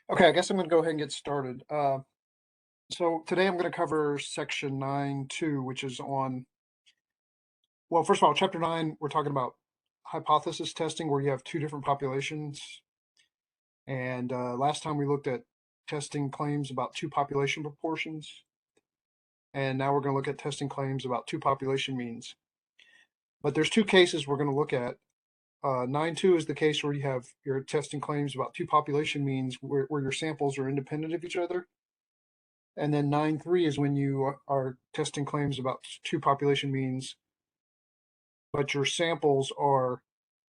Okay, I guess I'm going to go ahead and get started. So today I'm going to cover section 9.2, which is on, well, first of all, chapter 9, we're talking about hypothesis testing where you have two different populations. And last time we looked at testing claims about two population proportions. And now we're going to look at testing claims about two population means. But there's two cases we're going to look at. 9.2 is the case where you have your testing claims about two population means where your samples are independent of each other. And then 9.3 is when you are testing claims about two population means, but your samples are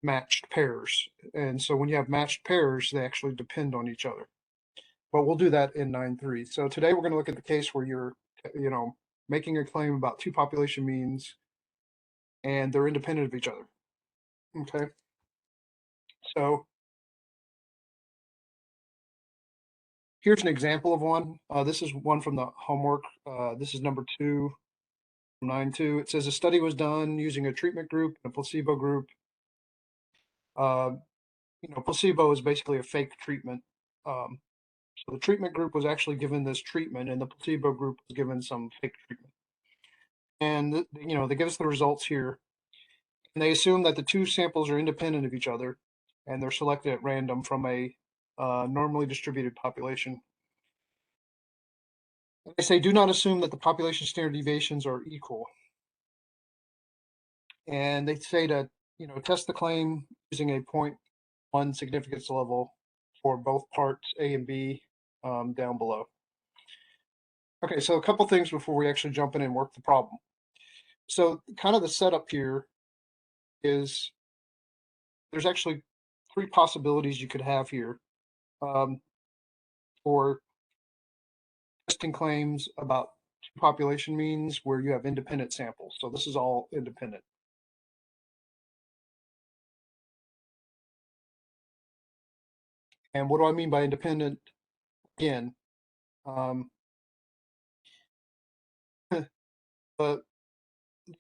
matched pairs. And so when you have matched pairs, they actually depend on each other. But we'll do that in 9.3. So today we're going to look at the case where you're, making a claim about two population means and they're independent of each other. Okay. So here's an example of one. This is one from the homework. This is number 2. 9.2. It says a study was done using a treatment group and a placebo group. Placebo is basically a fake treatment. So the treatment group was actually given this treatment, and the placebo group was given some fake treatment. And they give us the results here, and they assume that the two samples are independent of each other, and they're selected at random from a normally distributed population. And they say do not assume that the population standard deviations are equal. And they say to test the claim using a 0.1 significance level for both parts A and B down below. Okay, so a couple things before we actually jump in and work the problem. So kind of the setup here is there's actually three possibilities you could have here for testing claims about two population means where you have independent samples. So this is all independent. And what do I mean by independent? Again, but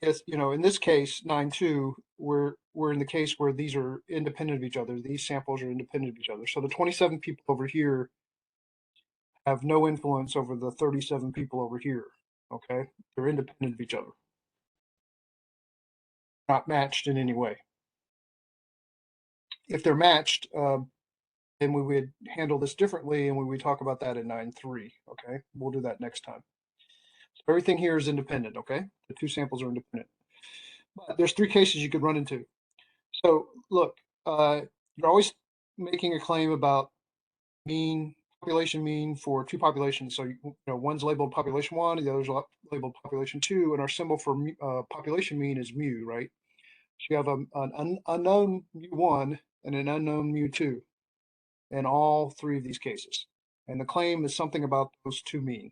yes, in this case, 9.2, we're in the case where these are independent of each other. These samples are independent of each other. So the 27 people over here have no influence over the 37 people over here. Okay, they're independent of each other, not matched in any way. If they're matched, then we would handle this differently, and we would talk about that in 9.3. Okay, we'll do that next time. So everything here is independent. Okay, the two samples are independent. But there's three cases you could run into. So look, you're always making a claim about population mean for two populations. So one's labeled population 1, and the other's labeled population 2, and our symbol for population mean is mu, right? So you have an unknown mu1 and an unknown mu2 in all three of these cases, and the claim is something about those two means,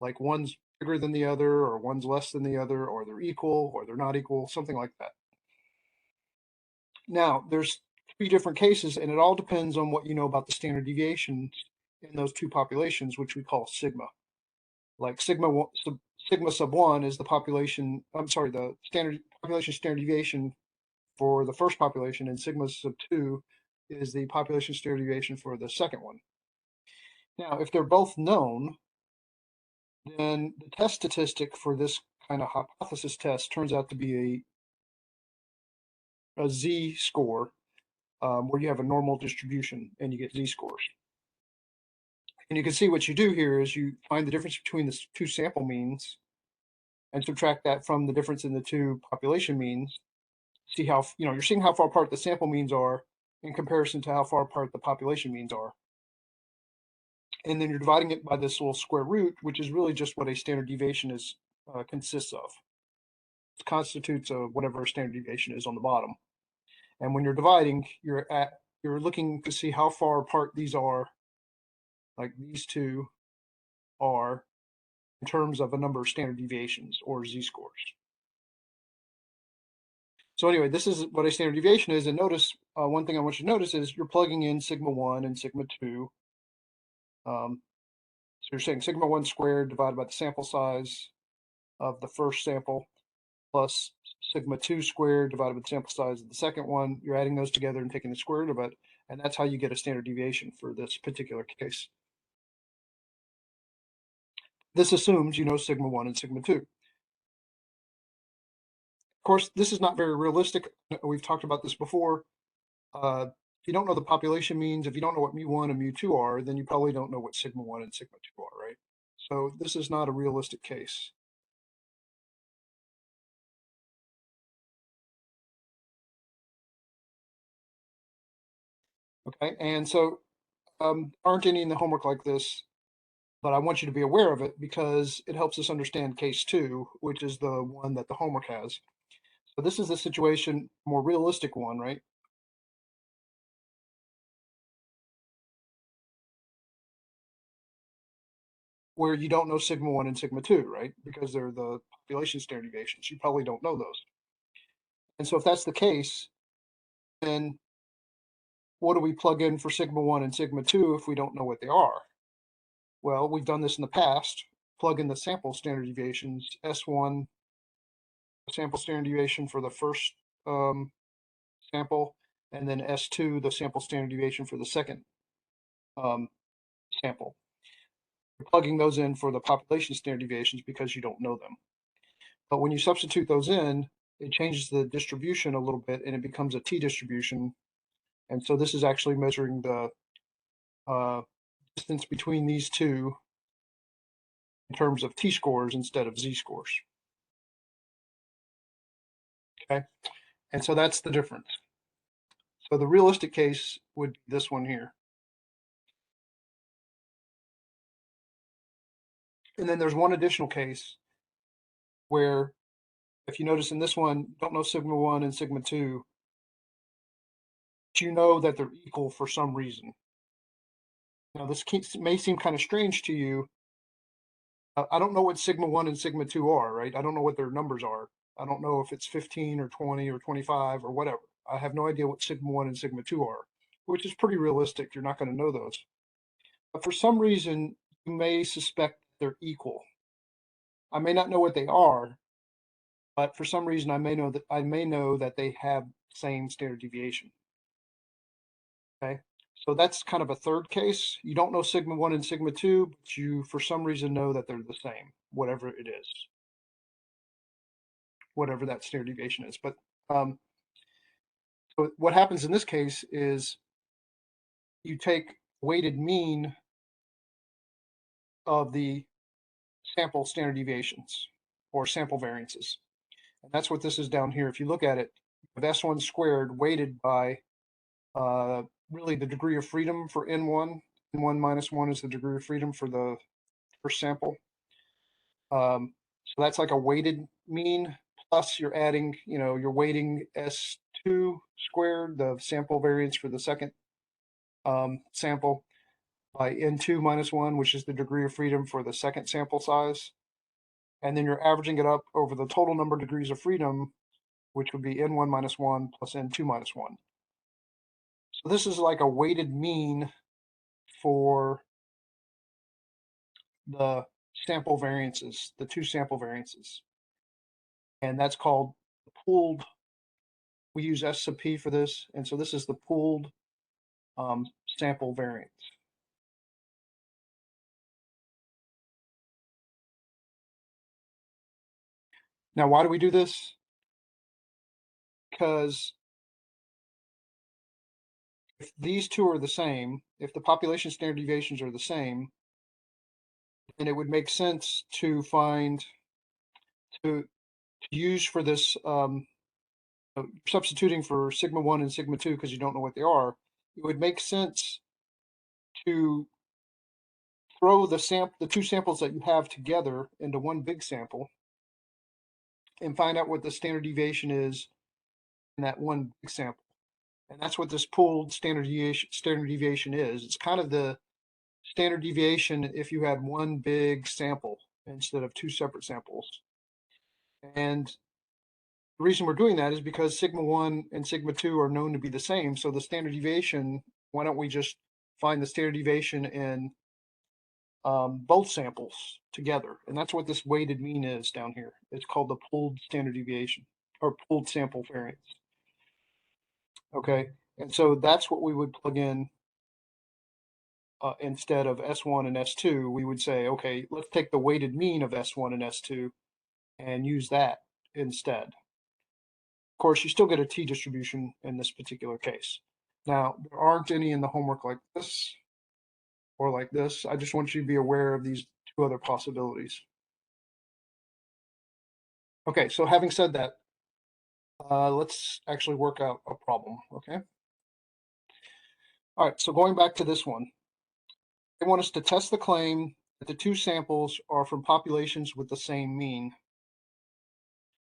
like one's bigger than the other, or one's less than the other, or they're equal, or they're not equal, something like that. Now, there's three different cases, and it all depends on what you know about the standard deviations in those two populations, which we call sigma. Like sigma sub 1 is the the population standard deviation for the first population, and sigma sub 2 is the population standard deviation for the second one. Now, if they're both known, then the test statistic for this kind of hypothesis test turns out to be a z-score, where you have a normal distribution and you get z-scores. And you can see what you do here is you find the difference between the two sample means and subtract that from the difference in the two population means. See how, you're seeing how far apart the sample means are in comparison to how far apart the population means are. And then you're dividing it by this little square root, which is really just what a standard deviation consists of. It constitutes whatever a standard deviation is on the bottom. And when you're dividing, you're looking to see how far apart these are, like these two are, in terms of a number of standard deviations or z-scores. So anyway, this is what a standard deviation is. And notice, one thing I want you to notice is you're plugging in sigma 1 and sigma 2. So you're saying sigma 1 squared divided by the sample size of the first sample plus sigma 2 squared divided by the sample size of the second one. You're adding those together and taking the square root of it. And that's how you get a standard deviation for this particular case. This assumes you know sigma 1 and sigma 2. Of course, this is not very realistic. We've talked about this before. If you don't know the population means, if you don't know what mu1 and mu2 are, then you probably don't know what sigma 1 and sigma 2 are, right? So this is not a realistic case. Okay, and so aren't any in the homework like this, but I want you to be aware of it because it helps us understand case 2, which is the one that the homework has. So this is the situation, more realistic one, right? Where you don't know sigma 1 and sigma 2, right? Because they're the population standard deviations. You probably don't know those. And so if that's the case, then what do we plug in for sigma 1 and sigma 2 if we don't know what they are? Well, we've done this in the past. Plug in the sample standard deviations, S1, sample standard deviation for the first sample, and then S2, the sample standard deviation for the second sample. You're plugging those in for the population standard deviations because you don't know them. But when you substitute those in, it changes the distribution a little bit and it becomes a t-distribution. And so this is actually measuring the distance between these two in terms of t-scores instead of z-scores. Okay, and so that's the difference. So the realistic case would be this one here. And then there's one additional case where, if you notice in this one, don't know sigma 1 and sigma 2, but you know that they're equal for some reason. Now, this may seem kind of strange to you. I don't know what sigma 1 and sigma 2 are, right? I don't know what their numbers are. I don't know if it's 15 or 20 or 25 or whatever. I have no idea what sigma 1 and sigma 2 are, which is pretty realistic. You're not going to know those. But for some reason, you may suspect they're equal. I may not know what they are, but for some reason I may know that they have the same standard deviation. Okay, so that's kind of a third case. You don't know sigma 1 and sigma 2, but you for some reason know that they're the same, whatever it is, whatever that standard deviation is. But so what happens in this case is you take weighted mean of the sample standard deviations or sample variances. And that's what this is down here. If you look at it, S1 squared weighted by really the degree of freedom for N1. N1 minus 1 is the degree of freedom for the first sample. So that's like a weighted mean, plus you're adding, you're weighting S2 squared, the sample variance for the second sample, by N2 minus 1, which is the degree of freedom for the second sample size. And then you're averaging it up over the total number of degrees of freedom, which would be N1 minus 1 plus N2 minus 1. So this is like a weighted mean for the sample variances, the two sample variances. And that's called the pooled. We use S sub P for this. And so this is the pooled sample variance. Now, why do we do this? Because if these two are the same, if the population standard deviations are the same, then it would make sense to to use for this, substituting for sigma 1 and sigma 2 because you don't know what they are, it would make sense to throw the two samples that you have together into one big sample and find out what the standard deviation is in that one big sample. And that's what this pooled standard deviation is. It's kind of the standard deviation if you had one big sample instead of two separate samples. And the reason we're doing that is because sigma 1 and sigma 2 are known to be the same. So the standard deviation, why don't we just find the standard deviation in both samples together? And that's what this weighted mean is down here. It's called the pooled standard deviation or pooled sample variance. Okay, And so that's what we would plug in instead of S1 and S2. We would say, okay, let's take the weighted mean of S1 and S2 and use that instead. Of course, you still get a t-distribution in this particular case. Now, there aren't any in the homework like this or like this. I just want you to be aware of these two other possibilities. Okay, so having said that, let's actually work out a problem, okay? All right, so going back to this one, they want us to test the claim that the two samples are from populations with the same mean.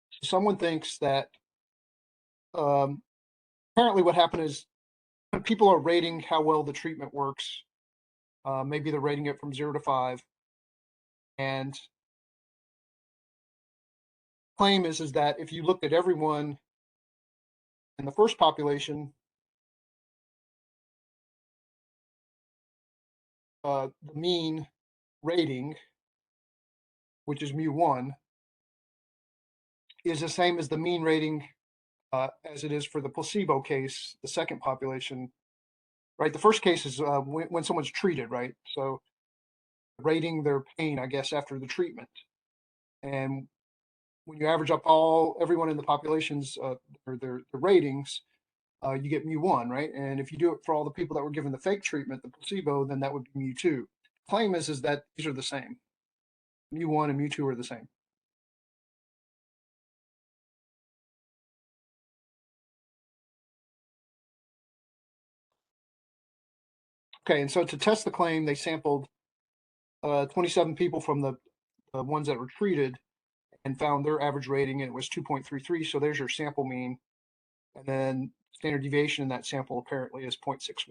So someone thinks that apparently what happened is when people are rating how well the treatment works, maybe they're rating it from 0 to 5, and claim is that if you looked at everyone in the first population, the mean rating, which is mu1, is the same as the mean rating as it is for the placebo case, the second population, right? The first case is when someone's treated, right? So rating their pain, I guess, after the treatment. And when you average up everyone in the populations or their ratings, you get mu1, right? And if you do it for all the people that were given the fake treatment, the placebo, then that would be mu2. Claim is that these are the same. Mu1 and mu2 are the same. Okay, and so to test the claim, they sampled 27 people from the ones that were treated and found their average rating, and it was 2.33. So there's your sample mean. And then standard deviation in that sample apparently is 0.61.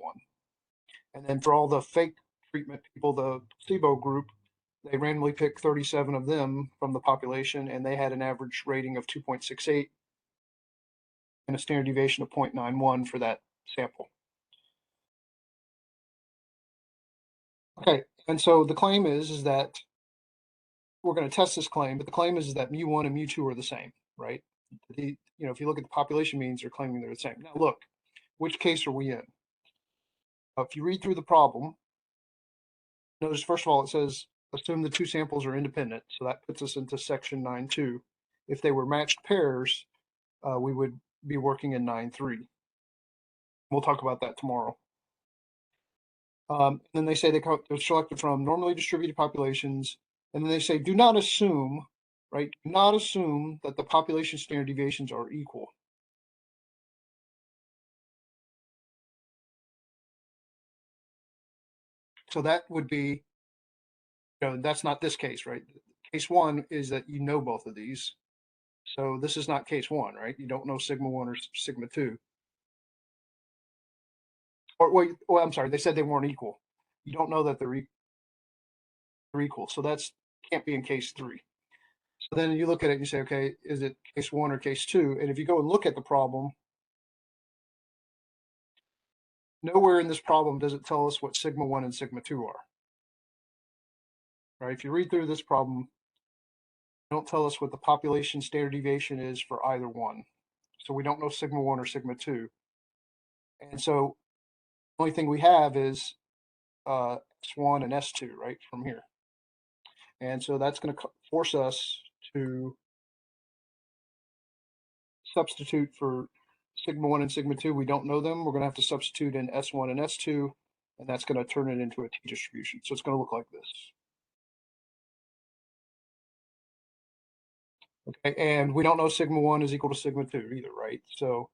And then for all the fake treatment people, the placebo group, they randomly picked 37 of them from the population, and they had an average rating of 2.68 and a standard deviation of 0.91 for that sample. Okay, and so the claim is that we're going to test this claim, but the claim is that mu1 and mu2 are the same, right? If you look at the population means, they're claiming they're the same. Now look, which case are we in? If you read through the problem, notice first of all it says assume the two samples are independent, so that puts us into section 9.2. If they were matched pairs, we would be working in 9.3. We'll talk about that tomorrow. Then they say they're selected from normally distributed populations, and then they say do not assume, right? Do not assume that the population standard deviations are equal. So that would be, that's not this case, right? Case one is that you know both of these. So this is not case one, right? You don't know sigma 1 or sigma 2. Or wait, I'm sorry, they said they weren't equal. You don't know that they're equal. So that's can't be in case 3. So then you look at it and you say, okay, is it case 1 or case 2? And if you go and look at the problem, nowhere in this problem does it tell us what sigma 1 and sigma 2 are. Right? If you read through this problem, don't tell us what the population standard deviation is for either one. So we don't know sigma 1 or sigma 2. And so the only thing we have is S1 and S2, right, from here. And so that's going to force us to substitute for sigma 1 and sigma 2. We don't know them. We're going to have to substitute in S1 and S2, and that's going to turn it into a t-distribution. So it's going to look like this. Okay, and we don't know sigma 1 is equal to sigma 2 either, right? So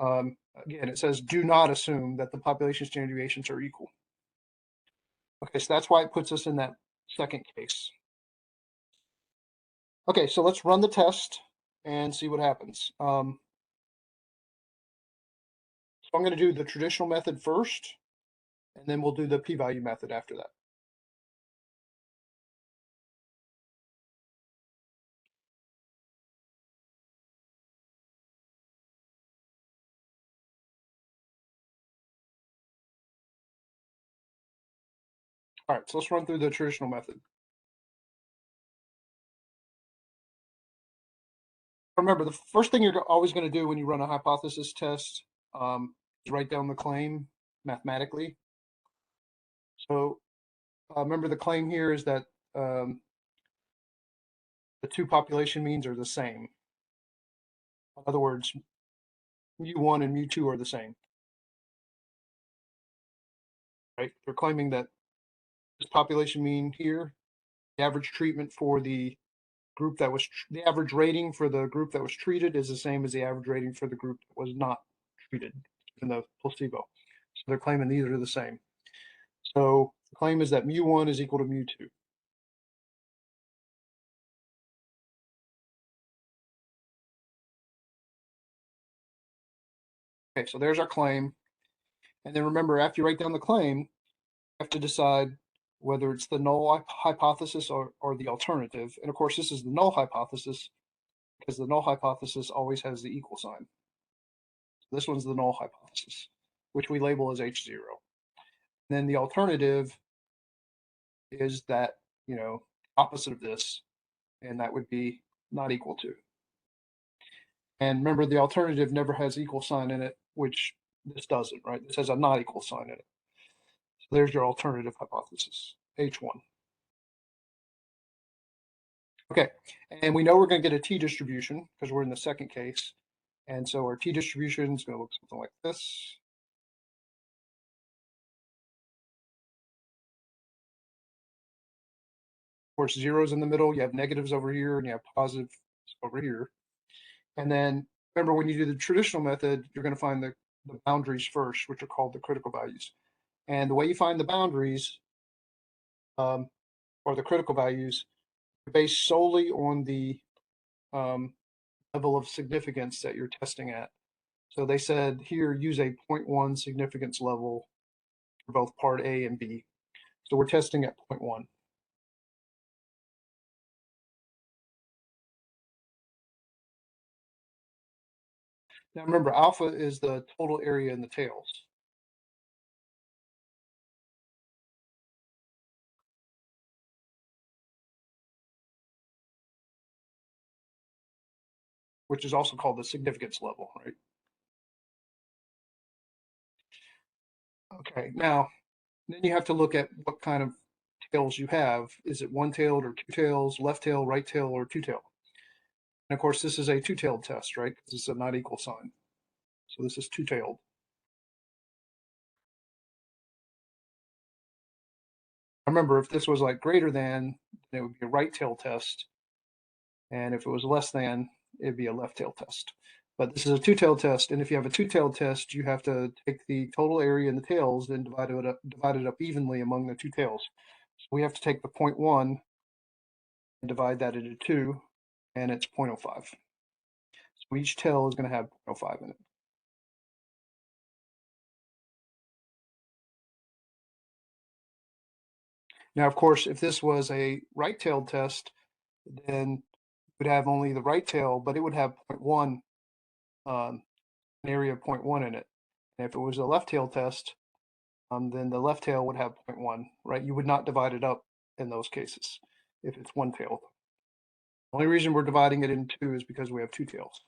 again, it says do not assume that the population standard deviations are equal. Okay, so that's why it puts us in that second case. Okay, so let's run the test and see what happens. So I'm going to do the traditional method first, and then we'll do the p-value method after that. All right, so let's run through the traditional method. remember, the first thing you're always going to do when you run a hypothesis test is write down the claim mathematically. So remember, the claim here is that the two population means are the same. In other words, mu1 and mu2 are the same. Right? They're claiming that this population mean here, the average treatment for the group that was the average rating for the group that was treated is the same as the average rating for the group that was not treated in the placebo. So they're claiming these are the same. So the claim is that mu1 is equal to mu2. Okay, so there's our claim. And then remember, after you write down the claim, you have to decide whether it's the null hypothesis or the alternative. And of course, this is the null hypothesis because the null hypothesis always has the equal sign. So this one's the null hypothesis, which we label as H0. And then the alternative is that, opposite of this, and that would be not equal to. And remember, the alternative never has equal sign in it, which this doesn't, right? This has a not equal sign in it. So there's your alternative hypothesis, H1. Okay, and we know we're going to get a t-distribution because we're in the second case. And so our t-distribution is going to look something like this. Of course, zeros in the middle, you have negatives over here, and you have positives over here. And then remember, when you do the traditional method, you're going to find the boundaries first, which are called the critical values. And the way you find the boundaries or the critical values are based solely on the level of significance that you're testing at. So they said here, use a 0.1 significance level for both part A and B. So we're testing at 0.1. Now remember, alpha is the total area in the tails. Which is also called the significance level, right? Okay, now then you have to look at what kind of tails you have. Is it one-tailed or two tails, left tail, right tail, or two-tailed? And of course, this is a two-tailed test, right? Because it's a not equal sign. So this is two-tailed. Remember, if this was like greater than, then it would be a right tail test. And if it was less than, it'd be a left tail test. But this is a two-tailed test. And if you have a two-tailed test, you have to take the total area in the tails and divide it up evenly among the two tails. So we have to take the 0.1 and divide that into 2, and it's 0.05. So each tail is going to have 0.05 in it. Now, of course, if this was a right-tailed test, then it would have only the right tail, but it would have 0.1, an area of 0.1 in it. And if it was a left-tailed test, then the left tail would have 0.1, right? You would not divide it up in those cases if it's one-tailed. The only reason we're dividing it into two is because we have two tails.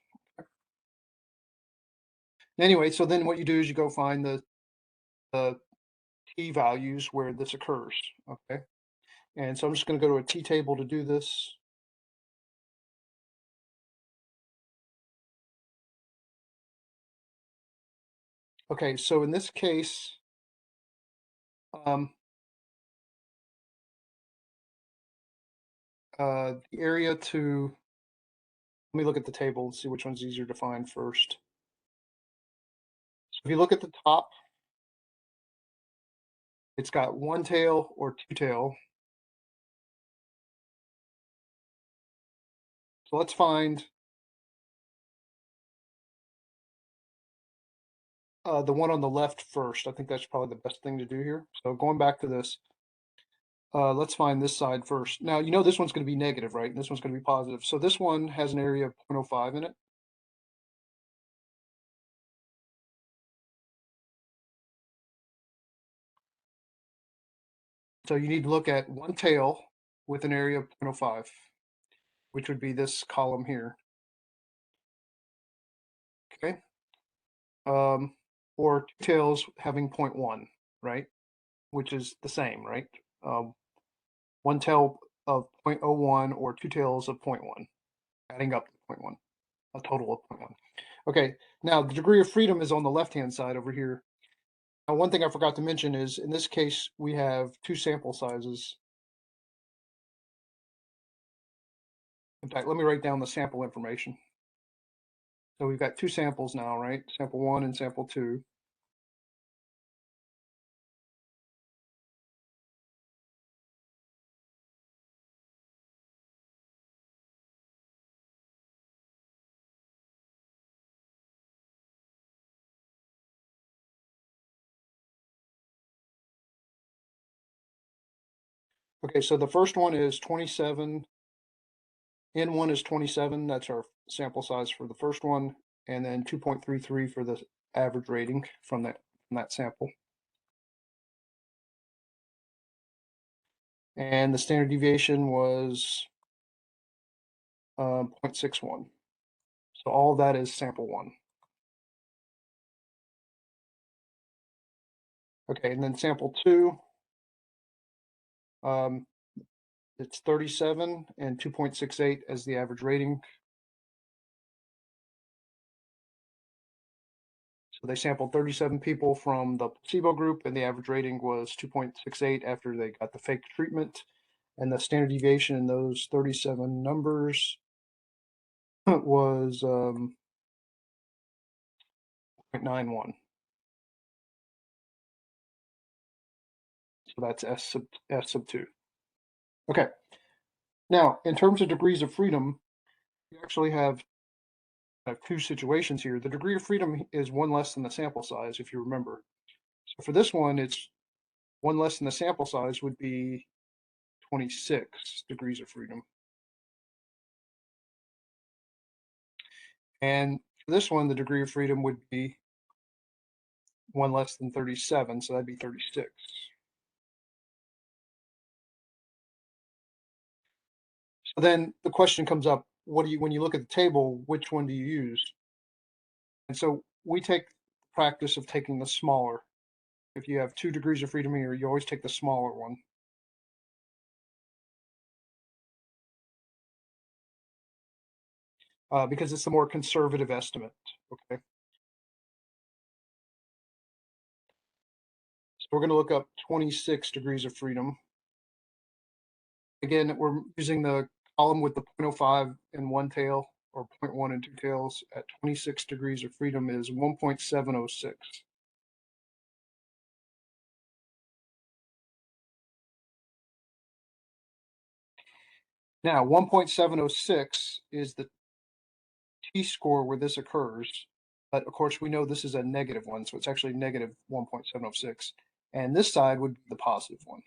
Anyway, so then what you do is you go find the t values where this occurs, okay? And so I'm just going to go to a t-table to do this. Okay, so in this case, the area to, let me look at the table and see which one's easier to find first. So if you look at the top, it's got one tail or two tail. So let's find the one on the left first. I think that's probably the best thing to do here. So going back to this, let's find this side first. Now, this one's going to be negative, right? And this one's going to be positive. So this one has an area of 0.05 in it. So you need to look at one tail with an area of 0.05, which would be this column here. okay? Or two tails having 0.1, right? Which is the same, right? One tail of 0.01 or two tails of 0.1, adding up to 0.1, a total of 0.1. Okay, now the degree of freedom is on the left-hand side over here. Now, one thing I forgot to mention is in this case, we have two sample sizes. In fact, let me write down the sample information. So we've got two samples now, right? Sample one and sample two. Okay, so the first one is 27. N1 is 27. That's our sample size for the first one. And then 2.33 for the average rating from that sample. And the standard deviation was 0.61. So all that is sample one. Okay, and then sample two, it's 37 and 2.68 as the average rating. So they sampled 37 people from the placebo group, and the average rating was 2.68 after they got the fake treatment. And the standard deviation in those 37 numbers was 0.91. So that's S sub 2. Okay. Now, in terms of degrees of freedom, you actually have two situations here. The degree of freedom is one less than the sample size, if you remember. So for this one, it's one less than the sample size would be 26 degrees of freedom. And for this one, the degree of freedom would be one less than 37, so that'd be 36. So then the question comes up, when you look at the table, which one do you use? And so we take the practice of taking the smaller. If you have 2 degrees of freedom here, you always take the smaller one. Because it's the more conservative estimate, okay? So we're gonna look up 26 degrees of freedom. Again, we're using the column with the 0.05 and one tail, or 0.1 and two tails. At 26 degrees of freedom is 1.706. Now, 1.706 is the t-score where this occurs, but of course we know this is a negative one, so it's actually negative 1.706, and this side would be the positive one.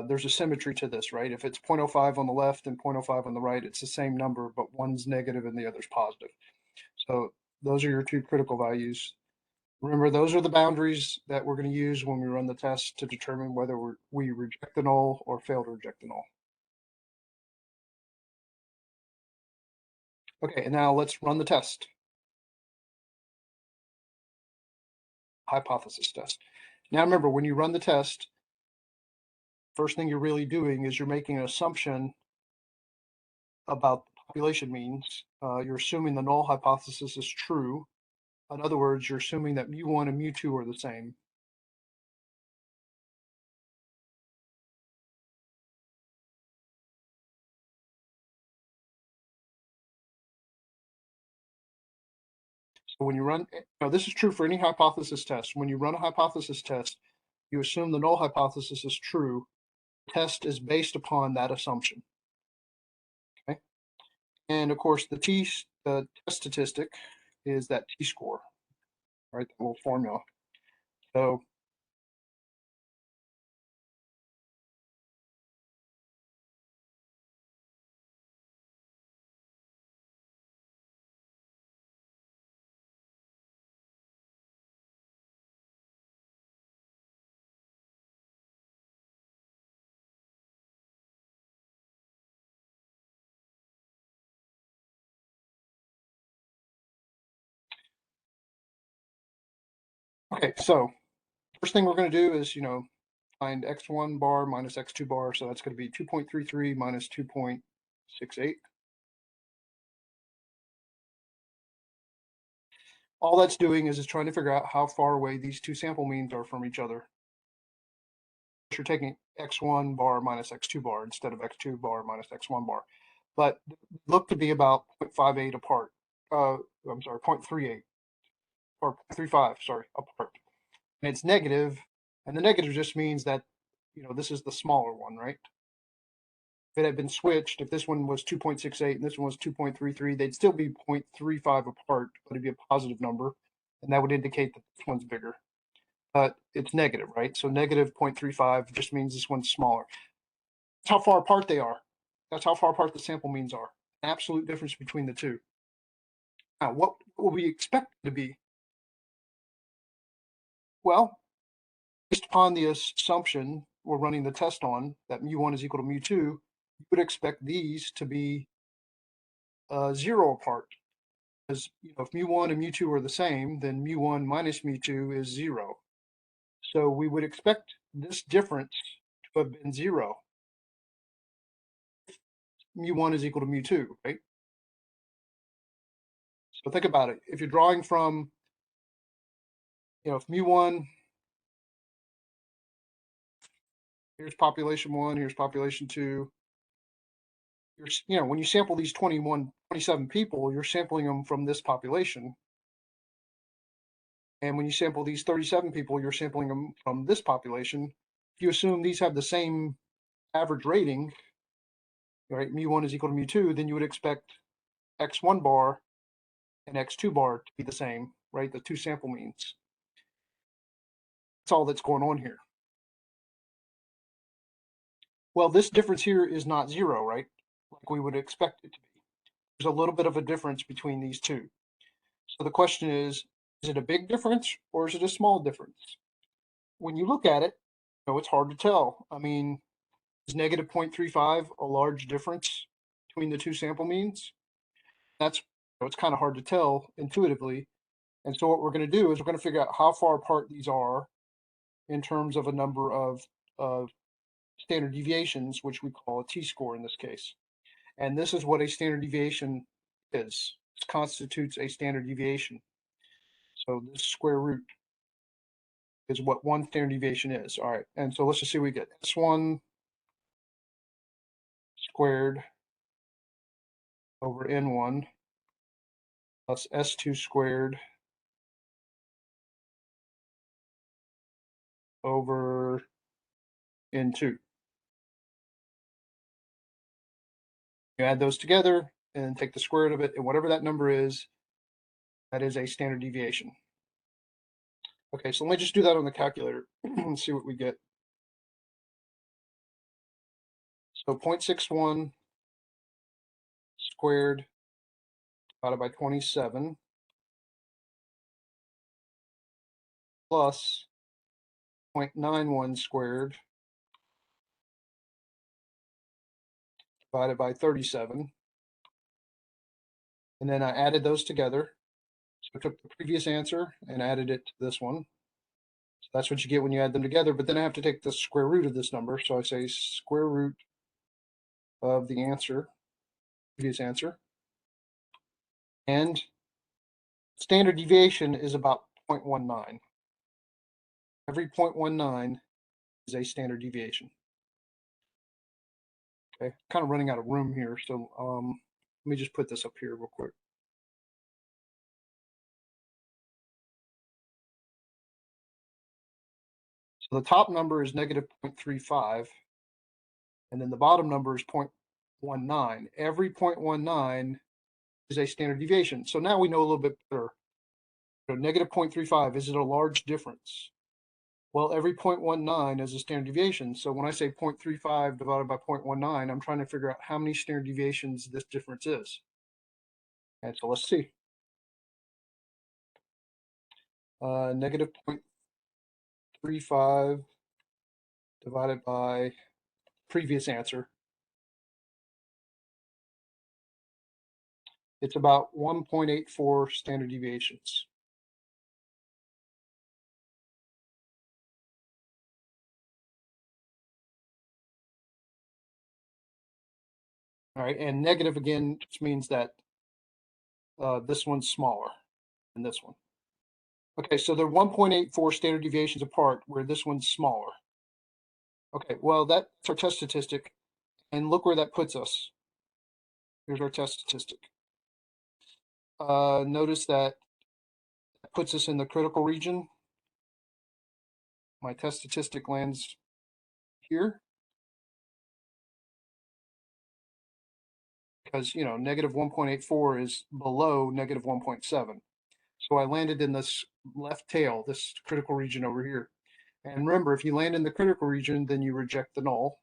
There's a symmetry to this, right? If it's 0.05 on the left and 0.05 on the right, it's the same number, but one's negative and the other's positive. So those are your two critical values. Remember, those are the boundaries that we're going to use when we run the test to determine whether we reject the null or fail to reject the null. Okay, and now let's run the test. Hypothesis test. Now remember, when you run the test, first thing you're really doing is you're making an assumption about the population means. You're assuming the null hypothesis is true. In other words, you're assuming that mu1 and mu2 are the same. So when you run, now this is true for any hypothesis test. When you run a hypothesis test, you assume the null hypothesis is true. The test is based upon that assumption. Okay, and of course the test statistic is that t-score, right? The little formula. So Okay, so first thing we're going to do is, find x1 bar minus x2 bar. So that's going to be 2.33 minus 2.68. All that's doing is trying to figure out how far away these two sample means are from each other. You're taking x1 bar minus x2 bar instead of x2 bar minus x1 bar. But look to be about 0.58 apart. I'm sorry, 0.38 or 0.35, sorry, apart. And it's negative, and the negative just means that, this is the smaller one, right? If it had been switched, if this one was 2.68 and this one was 2.33, they'd still be 0.35 apart, but it'd be a positive number, and that would indicate that this one's bigger. But it's negative, right? So negative 0.35 just means this one's smaller. That's how far apart they are. That's how far apart the sample means are. Absolute difference between the two. Now, what will we expect it to be? Well, based upon the assumption we're running the test on, that mu1 is equal to mu2, you would expect these to be 0 apart. Because if mu1 and mu2 are the same, then mu1 minus mu2 is 0. So we would expect this difference to have been 0. Mu1 is equal to mu2, right? So think about it. If you're drawing from, if mu1, here's population 1, here's population 2. When you sample these 27 people, you're sampling them from this population. And when you sample these 37 people, you're sampling them from this population. If you assume these have the same average rating, right, mu1 is equal to mu2, then you would expect x1 bar and x2 bar to be the same, right? The two sample means. That's all that's going on here. Well, this difference here is not 0, right? Like we would expect it to be. There's a little bit of a difference between these two. So the question is it a big difference or is it a small difference? When you look at it, it's hard to tell. I mean, is negative 0.35 a large difference between the two sample means? That's, it's kind of hard to tell intuitively. And so what we're going to do is we're going to figure out how far apart these are in terms of a number of standard deviations, which we call a t-score in this case. And this is what a standard deviation is. This constitutes a standard deviation. So this square root is what one standard deviation is. All right, and so let's just see what we get. S1 squared over N1 plus S2 squared over N2. You add those together and take the square root of it, and whatever that number is, that is a standard deviation. Okay, so let me just do that on the calculator and see what we get. So 0.61 squared divided by 27 plus 0.91 squared divided by 37. And then I added those together. So I took the previous answer and added it to this one. So that's what you get when you add them together. But then I have to take the square root of this number. So I say square root of the answer, previous answer. And standard deviation is about 0.19. Every 0.19 is a standard deviation. Okay, kind of running out of room here. So let me just put this up here real quick. So the top number is negative 0.35, and then the bottom number is 0.19. Every 0.19 is a standard deviation. So now we know a little bit better. Negative 0.35, is it a large difference? Well, every 0.19 is a standard deviation. So when I say 0.35 divided by 0.19, I'm trying to figure out how many standard deviations this difference is. And so let's see. Negative 0.35 divided by previous answer. It's about 1.84 standard deviations. All right, and negative again just means that this one's smaller than this one. Okay, so they're 1.84 standard deviations apart, where this one's smaller. Okay, well, that's our test statistic, and look where that puts us. Here's our test statistic. Notice that puts us in the critical region. My test statistic lands here because, you know, negative 1.84 is below negative 1.7. So I landed in this left tail, this critical region over here. And remember, if you land in the critical region, then you reject the null.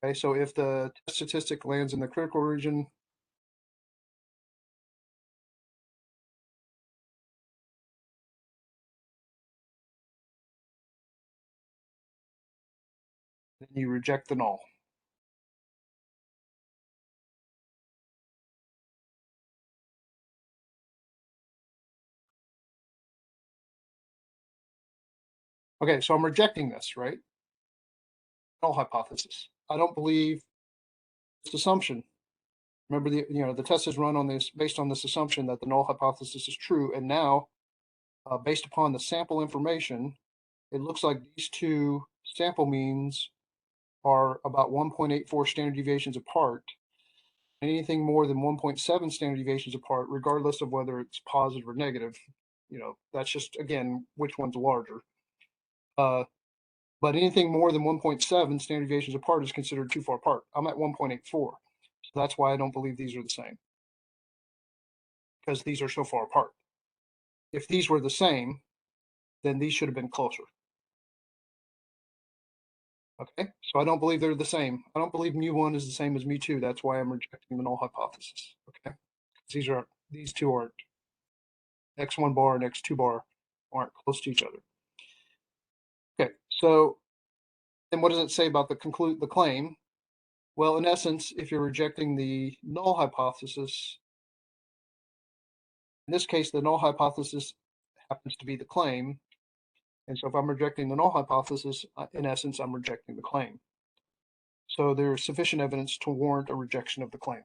Okay, so if the test statistic lands in the critical region, then you reject the null. Okay, so I'm rejecting this, right? Null hypothesis. I don't believe this assumption. Remember, the test is run on this based on this assumption that the null hypothesis is true, and now, based upon the sample information, it looks like these two sample means are about 1.84 standard deviations apart. Anything more than 1.7 standard deviations apart, regardless of whether it's positive or negative, that's just, again, which one's larger. But anything more than 1.7 standard deviations apart is considered too far apart. I'm at 1.84. So that's why I don't believe these are the same, because these are so far apart. If these were the same, then these should have been closer. Okay, so I don't believe they're the same. I don't believe mu1 is the same as mu2. That's why I'm rejecting the null hypothesis. Okay, these two aren't. X1 bar and X2 bar aren't close to each other. Okay, so then what does it say about the claim? Well, in essence, if you're rejecting the null hypothesis, in this case, the null hypothesis happens to be the claim. And so if I'm rejecting the null hypothesis, in essence, I'm rejecting the claim. So there's sufficient evidence to warrant a rejection of the claim.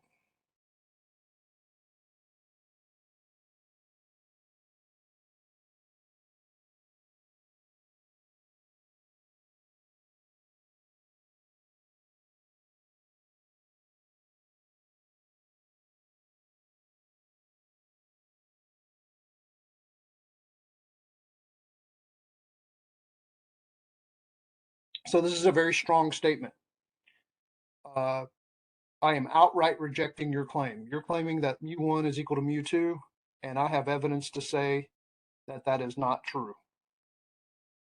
So this is a very strong statement. I am outright rejecting your claim. You're claiming that mu1 is equal to mu2, and I have evidence to say that that is not true.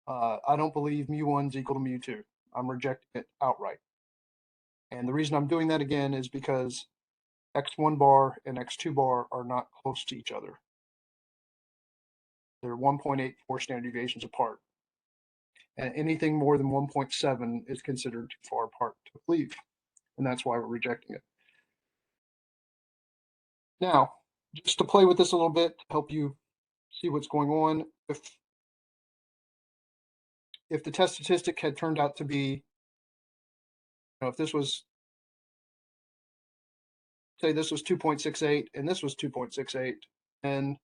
I don't believe mu1 is equal to mu2. I'm rejecting it outright. And the reason I'm doing that again is because x1 bar and x2 bar are not close to each other. They're 1.84 standard deviations apart. And anything more than 1.7 is considered too far apart to believe. And that's why we're rejecting it. Now, just to play with this a little bit, to help you see what's going on, if the test statistic had turned out to be, if this was, say this was 2.68 and this was 2.68, and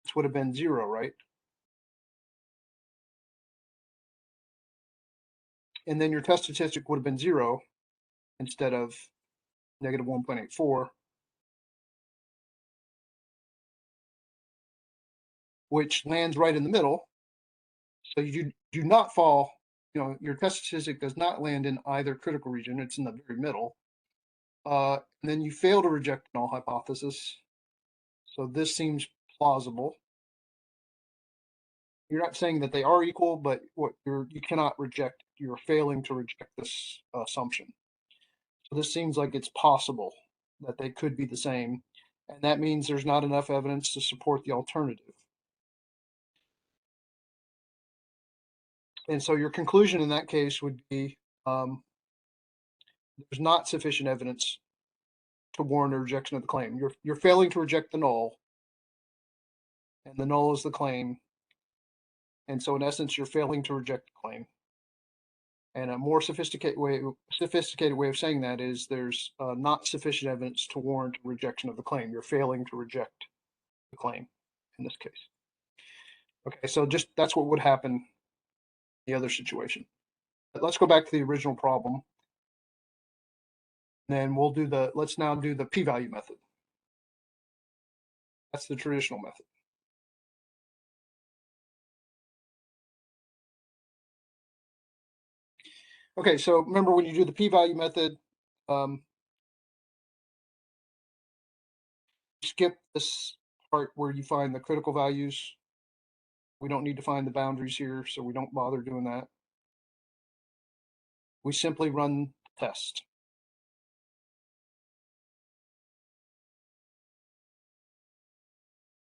this would have been 0, right? And then your test statistic would have been 0 instead of negative 1.84, which lands right in the middle. So you do not fall, your test statistic does not land in either critical region. It's in the very middle. And then you fail to reject the null hypothesis. So this seems plausible. You're not saying that they are equal, but you cannot reject, you're failing to reject this assumption. So this seems like it's possible that they could be the same. And that means there's not enough evidence to support the alternative. And so your conclusion in that case would be there's not sufficient evidence to warrant a rejection of the claim. You're failing to reject the null, and the null is the claim, And so in essence, you're failing to reject the claim. And a more sophisticated way of saying that is there's not sufficient evidence to warrant rejection of the claim. You're failing to reject the claim in this case. Okay, so just that's what would happen in the other situation. But let's go back to the original problem. Then we'll do let's now do the p-value method. That's the traditional method. Okay, so remember when you do the p-value method, skip this part where you find the critical values. We don't need to find the boundaries here, so we don't bother doing that. We simply run the test.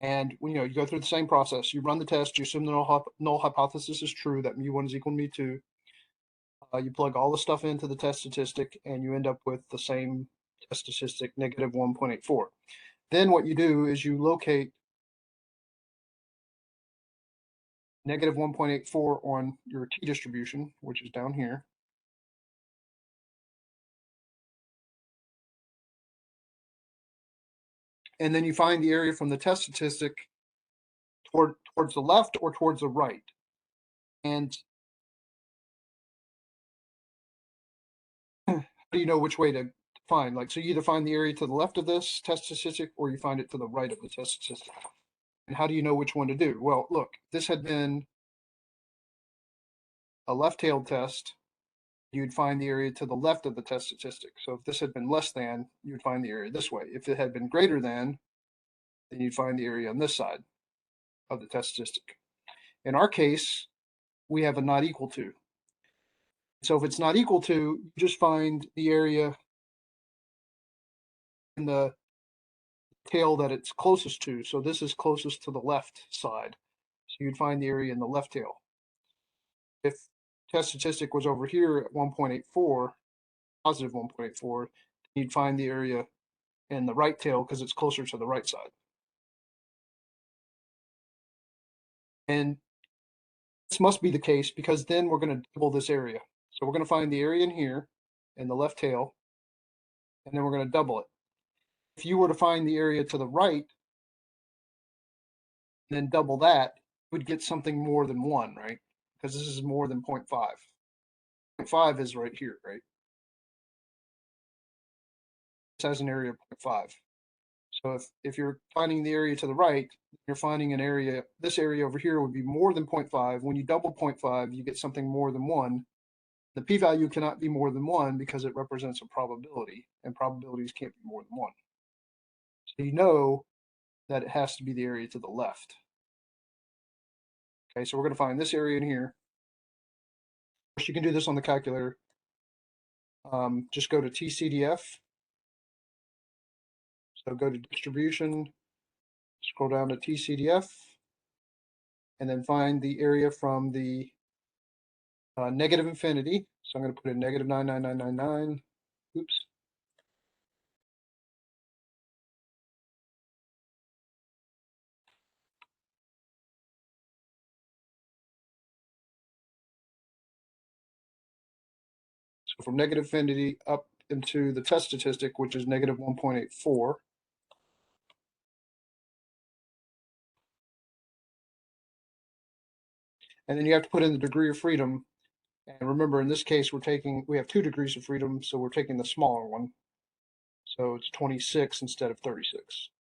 And you go through the same process. You run the test, you assume the null hypothesis is true, that mu1 is equal to mu2. You plug all the stuff into the test statistic, and you end up with the same test statistic, negative 1.84. Then what you do is you locate negative 1.84 on your t-distribution, which is down here. And then you find the area from the test statistic towards the left or towards the right. And how do you know which way to find? Like, so you either find the area to the left of this test statistic or you find it to the right of the test statistic. And how do you know which one to do? Well, look, this had been a left-tailed test, you'd find the area to the left of the test statistic. So if this had been less than, you'd find the area this way. If it had been greater than, then you'd find the area on this side of the test statistic. In our case, we have a not equal to. So if it's not equal to, you just find the area in the tail that it's closest to. So this is closest to the left side. So you'd find the area in the left tail. If test statistic was over here at 1.84, positive 1.84, you'd find the area in the right tail because it's closer to the right side. And this must be the case because then we're going to double this area. So we're going to find the area in here in the left tail, and then we're going to double it. If you were to find the area to the right, and then double that, you would get something more than 1, right? Because this is more than 0.5. 0.5 is right here, right? This has an area of 0.5. So if you're finding the area to the right, you're finding an area, this area over here would be more than 0.5. When you double 0.5, you get something more than 1. The p-value cannot be more than 1 because it represents a probability, and probabilities can't be more than 1. So you know that it has to be the area to the left. Okay, so we're going to find this area in here. Of course, you can do this on the calculator. Just go to TCDF. So go to distribution, scroll down to TCDF, and then find the area from the negative infinity. So I'm going to put in negative 99999. Oops. So from negative infinity up into the test statistic, which is negative 1.84. And then you have to put in the degree of freedom. And remember, in this case, we have 2 degrees of freedom, so we're taking the smaller one. So it's 26 instead of 36.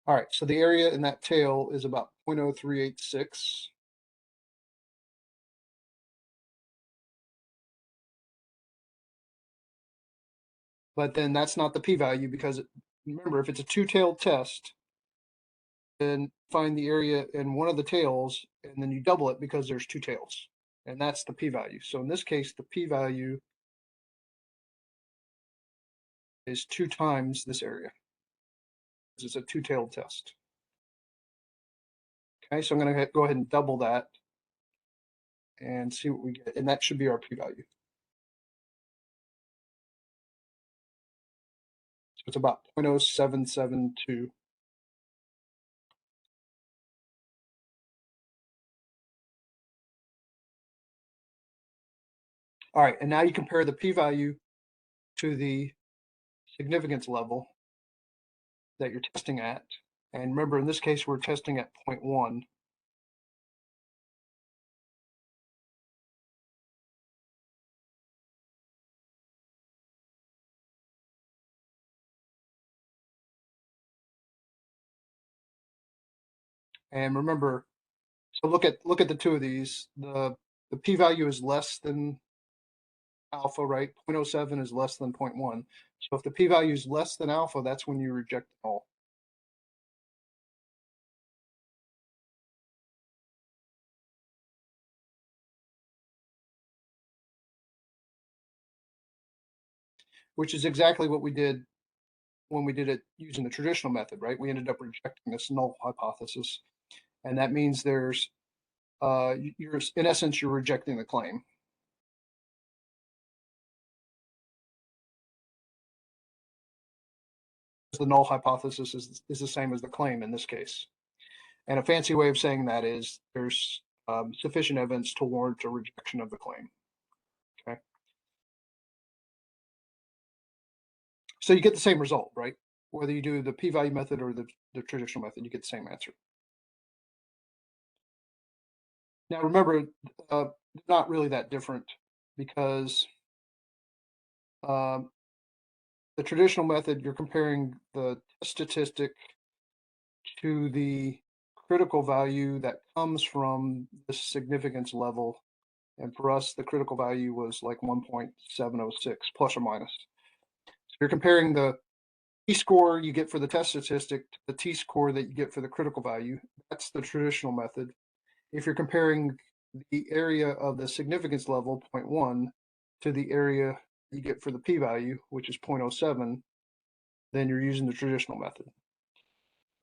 All right, so the area in that tail is about 0.0386. But then that's not the p-value because remember, if it's a 2-tailed test, then find the area in one of the tails, and then you double it because there's 2 tails, and that's the p-value. So in this case, the p-value is 2 times this area. It's a 2-tailed test. Okay, so I'm going to go ahead and double that and see what we get, and that should be our p-value. So it's about 0.0772. All right, and now you compare the p-value to the significance level that you're testing at. And remember, in this case, we're testing at 0.1. And remember, so look at the two of these. The p-value is less than alpha, right? 0.07 is less than 0.1. So if the p-value is less than alpha, that's when you reject the null. Which is exactly what we did when we did it using the traditional method, right? We ended up rejecting this null hypothesis. And that means there's, you're, in essence, you're rejecting the claim. The null hypothesis is the same as the claim in this case. And a fancy way of saying that is there's sufficient evidence to warrant a rejection of the claim. Okay. So you get the same result, right? Whether you do the p-value method or the traditional method, you get the same answer. Now remember, not really that different because the traditional method, you're comparing the test statistic to the critical value that comes from the significance level. And for us, the critical value was like 1.706 plus or minus. So you're comparing the t-score you get for the test statistic to the t-score that you get for the critical value. That's the traditional method. If you're comparing the area of the significance level, 0.1, to the area you get for the p-value, which is 0.07, then you're using the traditional method.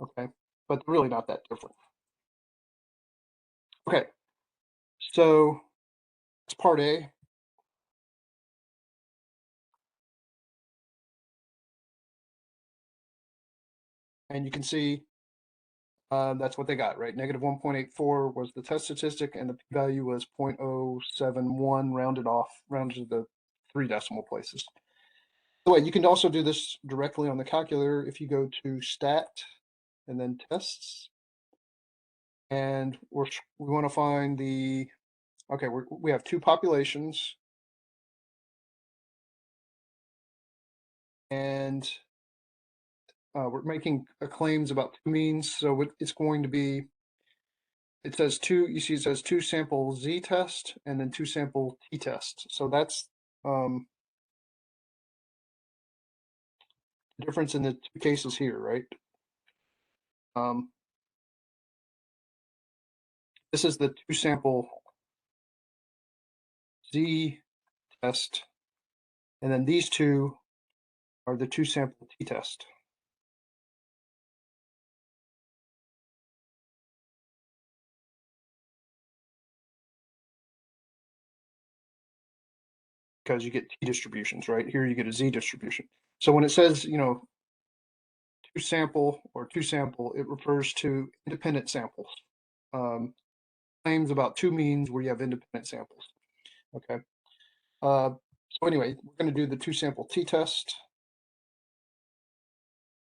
Okay, but they're really not that different. Okay, so that's part A. And you can see that's what they got, right? Negative 1.84 was the test statistic, and the p-value was 0.071 rounded off, rounded to the 3 decimal places. By the way, you can also do this directly on the calculator if you go to stat and then tests. And we want to find the, okay, we have two populations. And we're making claims about two means. So it's going to be, it says two, you see it says two sample Z test and then two sample T test. So that's the difference in the two cases here, right? This is the two sample Z test, and then these two are the two sample T test. Because you get T distributions, right? Here you get a Z distribution. So when it says, you know, two sample or two sample, it refers to independent samples. Claims about two means where you have independent samples. Okay. So anyway, we're going to do the two sample T test.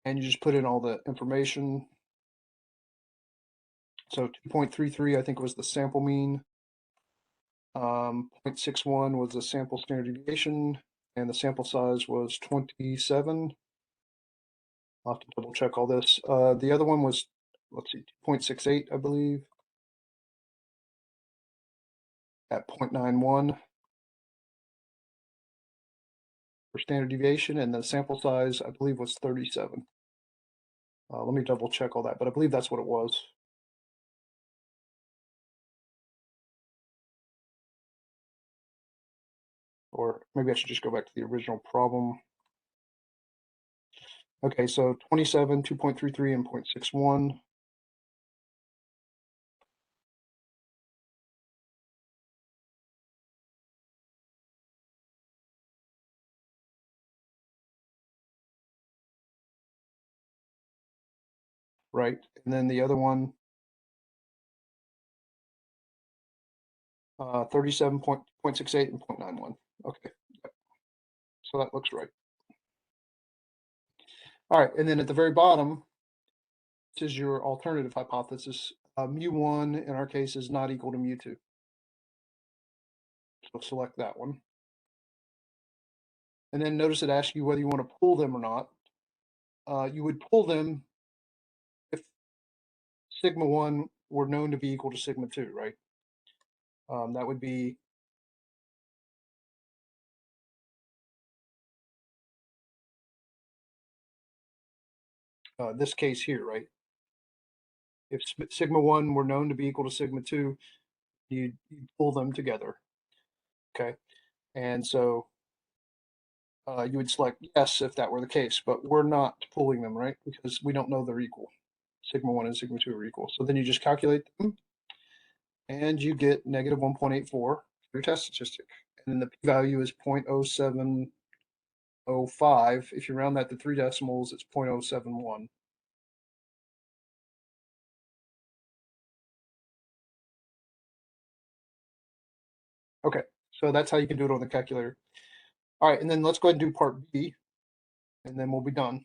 And you just put in all the information. So 2.33, I think, was the sample mean. 0.61 was the sample standard deviation, and the sample size was 27. I'll have to double check all this. The other one was, let's see, 2.68, I believe, at 0.91 for standard deviation, and the sample size, I believe, was 37. Let me double check all that, but I believe that's what it was. Or maybe I should just go back to the original problem. Okay, so 27, 2.33, and 0.61. Right, and then the other one, 37.68 and 0.91. Okay, so that looks right. All right, and then at the very bottom, this is your alternative hypothesis. Mu1 in our case is not equal to mu2. So select that one. And then notice it asks you whether you want to pull them or not. You would pull them if sigma 1 were known to be equal to sigma 2, right? That would be this case here, right? If sigma 1 were known to be equal to sigma 2, you'd pull them together, okay? And so you would select yes if that were the case, but we're not pulling them, right? Because we don't know they're equal. Sigma 1 and sigma 2 are equal. So then you just calculate them, and you get negative 1.84 for your test statistic. And then the p-value is 0.0705. If you round that to 3 decimals, it's 0.071. Okay, so that's how you can do it on the calculator. All right, and then let's go ahead and do part B, and then we'll be done.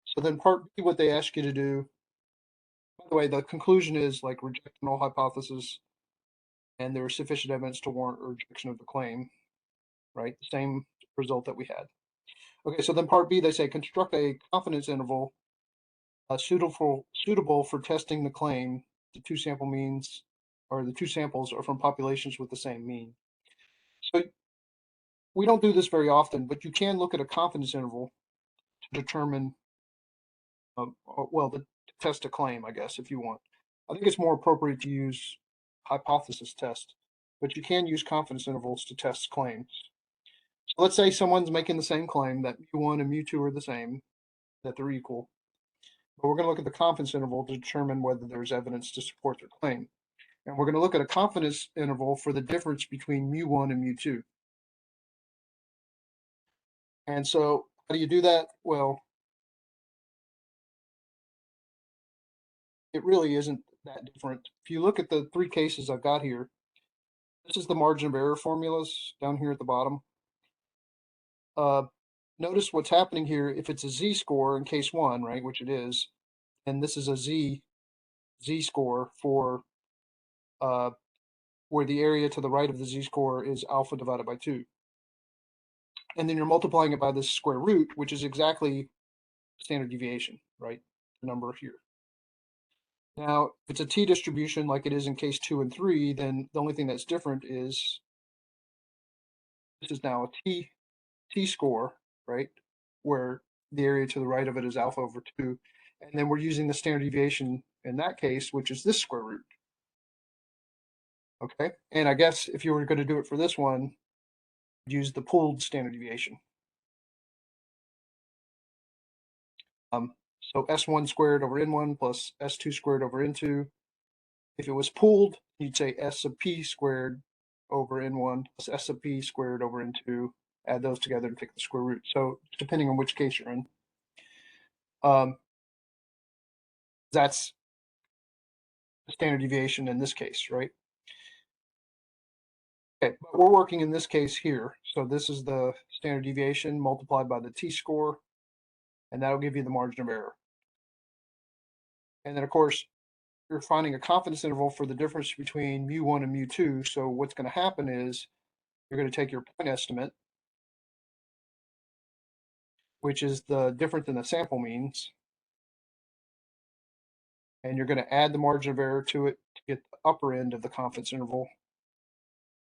So then part B, what they ask you to do, by the way, the conclusion is like reject null hypothesis, and there is sufficient evidence to warrant rejection of the claim, right? The same result that we had. Okay, so then part B, they say construct a confidence interval suitable for testing the claim. The two sample means, or the two samples are from populations with the same mean. So we don't do this very often, but you can look at a confidence interval to determine, well, to test a claim, I guess, if you want. I think it's more appropriate to use hypothesis test, but you can use confidence intervals to test claims. So let's say someone's making the same claim that mu1 and mu2 are the same, that they're equal. But we're going to look at the confidence interval to determine whether there's evidence to support their claim. And we're going to look at a confidence interval for the difference between mu1 and mu2. And so how do you do that? Well, it really isn't that different. If you look at the three cases I've got here, this is the margin of error formulas down here at the bottom. Notice what's happening here. If it's a z-score in case 1, right, which it is, and this is a z-score for where the area to the right of the z-score is alpha divided by 2. And then you're multiplying it by this square root, which is exactly standard deviation, right? The number here. Now, if it's a t-distribution like it is in case 2 and 3, then the only thing that's different is this is now a t-score, right? Where the area to the right of it is alpha over 2. And then we're using the standard deviation in that case, which is this square root. Okay, and I guess if you were going to do it for this one, use the pooled standard deviation. So S1 squared over N1 plus S2 squared over N2. If it was pooled, you'd say S sub P squared over N1 plus S sub P squared over N2. Add those together and take the square root. So depending on which case you're in, that's the standard deviation in this case, right? Okay, but we're working in this case here. So this is the standard deviation multiplied by the t-score, and that'll give you the margin of error. And then, of course, you're finding a confidence interval for the difference between mu1 and mu2. So what's going to happen is you're going to take your point estimate, which is the difference in the sample means, and you're going to add the margin of error to it to get the upper end of the confidence interval.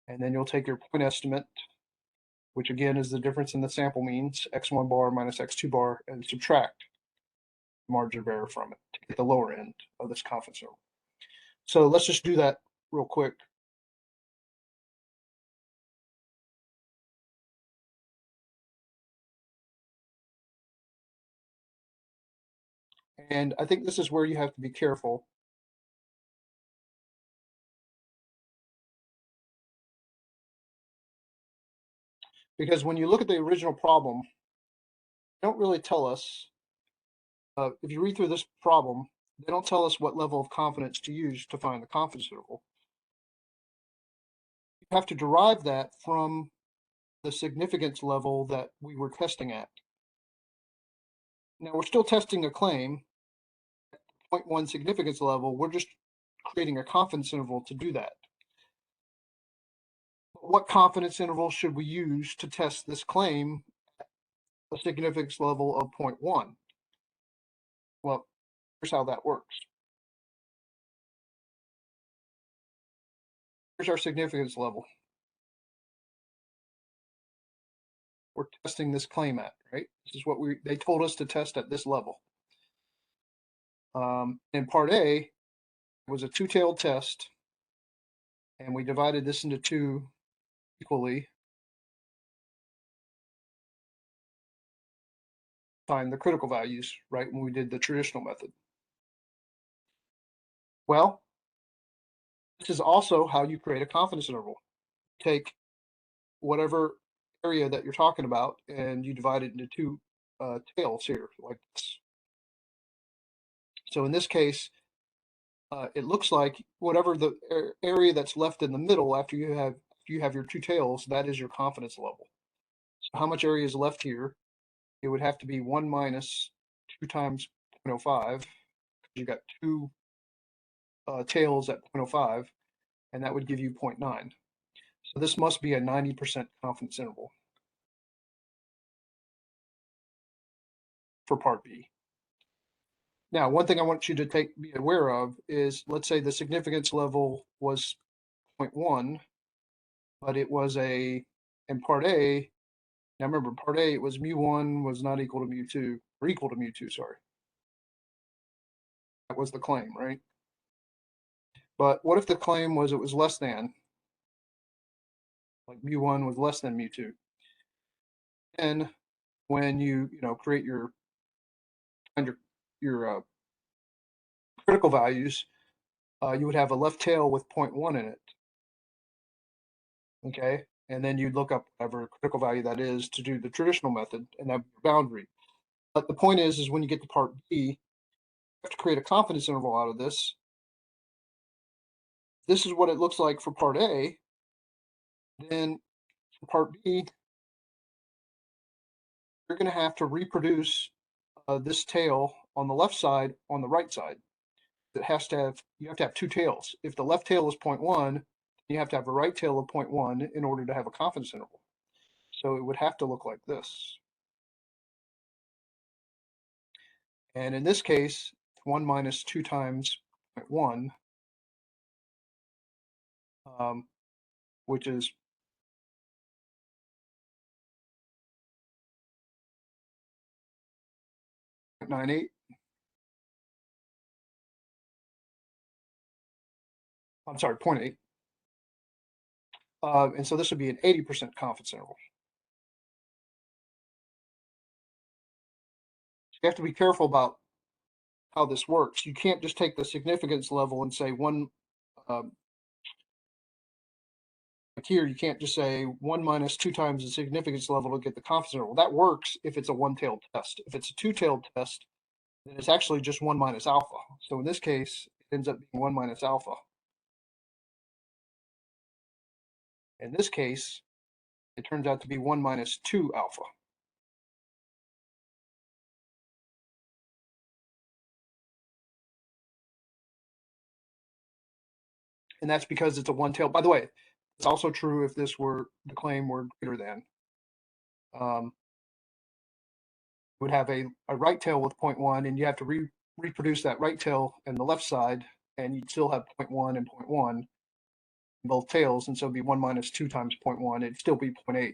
And then you'll take your point estimate, which again is the difference in the sample means, x1 bar minus x2 bar, and subtract the margin of error from it to get the lower end of this confidence interval. So let's just do that real quick. And I think this is where you have to be careful. Because when you look at the original problem, they don't really tell us, if you read through this problem, they don't tell us what level of confidence to use to find the confidence interval. have to derive that from the significance level that we were testing at. Now we're still testing a claim at 0.1 significance level. We're just creating a confidence interval to do that. But what confidence interval should we use to test this claim at a significance level of 0.1? Well, here's how that works. Here's our significance level. We're testing this claim at, right? This is what they told us to test at this level. In part A, it was a two-tailed test, and we divided this into two equally. Find the critical values, right, when we did the traditional method. Well, this is also how you create a confidence interval. Take whatever area that you're talking about and you divide it into two tails here, like this. So in this case, it looks like whatever the area that's left in the middle after you have your two tails, that is your confidence level. So how much area is left here? It would have to be 1 minus 2 times 0.05. You got two tails at 0.05, and that would give you 0.9. So this must be a 90% confidence interval for part B. Now, one thing I want you to be aware of is, let's say the significance level was 0.1, but it was in part A. Now remember, part A, it was mu1 was not equal to mu2, or equal to mu2, sorry. That was the claim, right? But what if the claim was it was less than, like mu1 was less than mu2? And when you create your critical values, you would have a left tail with 0.1 in it. Okay, and then you'd look up whatever critical value that is to do the traditional method, and that would be your boundary. But the point is when you get to part B, you have to create a confidence interval out of this. This is what it looks like for part A. Then for part B, you're going to have to reproduce this tail on the left side on the right side. You have to have two tails. If the left tail is 0.1, you have to have a right tail of 0.1 in order to have a confidence interval. So it would have to look like this. And in this case, 1 minus 2 times 0.1, which is 0.98. I'm sorry, 0.8. And so this would be an 80% confidence interval. So you have to be careful about how this works. You can't just take the significance level and say like here, you can't just say 1 minus 2 times the significance level to get the confidence interval. That works if it's a one-tailed test. If it's a two-tailed test, then it's actually just 1 minus alpha. So in this case, it ends up being 1 minus alpha. In this case, it turns out to be 1 minus 2 alpha. And that's because it's a one-tailed. By the way, it's also true if this were the claim were greater than. Would have a right tail with 0.1, and you have to reproduce that right tail in the left side, and you'd still have 0.1 and 0.1 in both tails, and so it'd be 1 minus 2 times 0.1. It'd still be 0.8.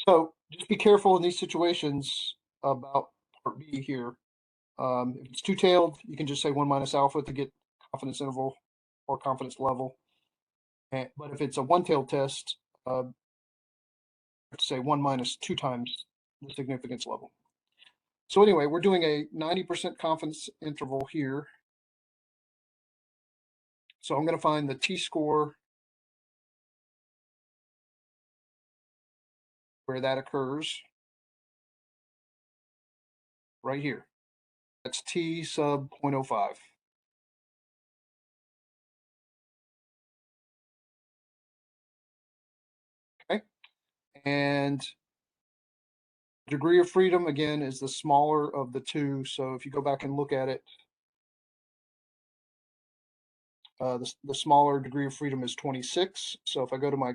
So just be careful in these situations about part B here. If it's two-tailed, you can just say 1 minus alpha to get confidence interval or confidence level. But if it's a one-tailed test, you have to say 1 minus 2 times the significance level. So anyway, we're doing a 90% confidence interval here. So I'm going to find the t-score where that occurs right here. That's t sub 0.05. And degree of freedom, again, is the smaller of the two. So if you go back and look at it, the smaller degree of freedom is 26. So if I go to my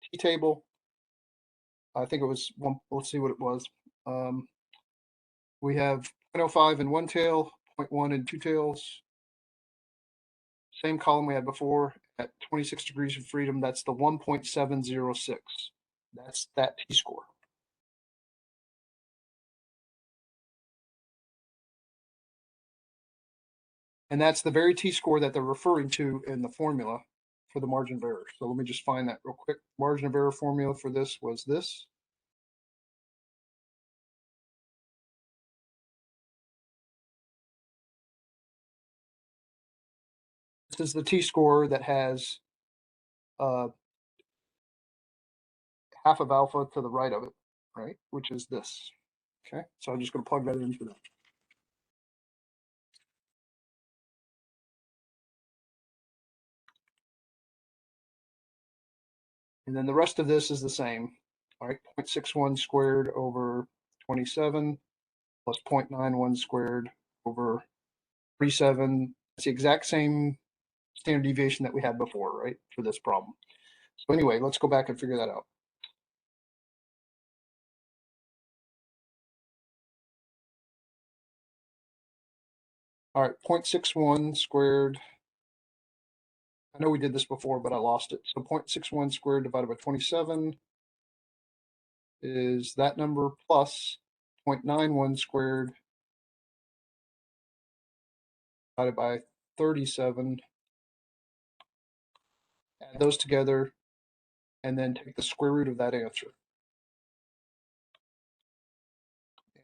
T table, I think it was one, let's see what it was. We have 0.05 in one tail, 0.1 in two tails. Same column we had before at 26 degrees of freedom. That's the 1.706. That's that t-score. And that's the very t-score that they're referring to in the formula for the margin of error. So let me just find that real quick. Margin of error formula for this was this. This is the t-score that has half of alpha to the right of it, right? Which is this. Okay, so I'm just going to plug that into that. And then the rest of this is the same. All right, 0.61 squared over 27 plus 0.91 squared over 37. It's the exact same standard deviation that we had before, right, for this problem. So anyway, let's go back and figure that out. All right, 0.61 squared. I know we did this before, but I lost it. So 0.61 squared divided by 27 is that number plus 0.91 squared divided by 37. Add those together and then take the square root of that answer.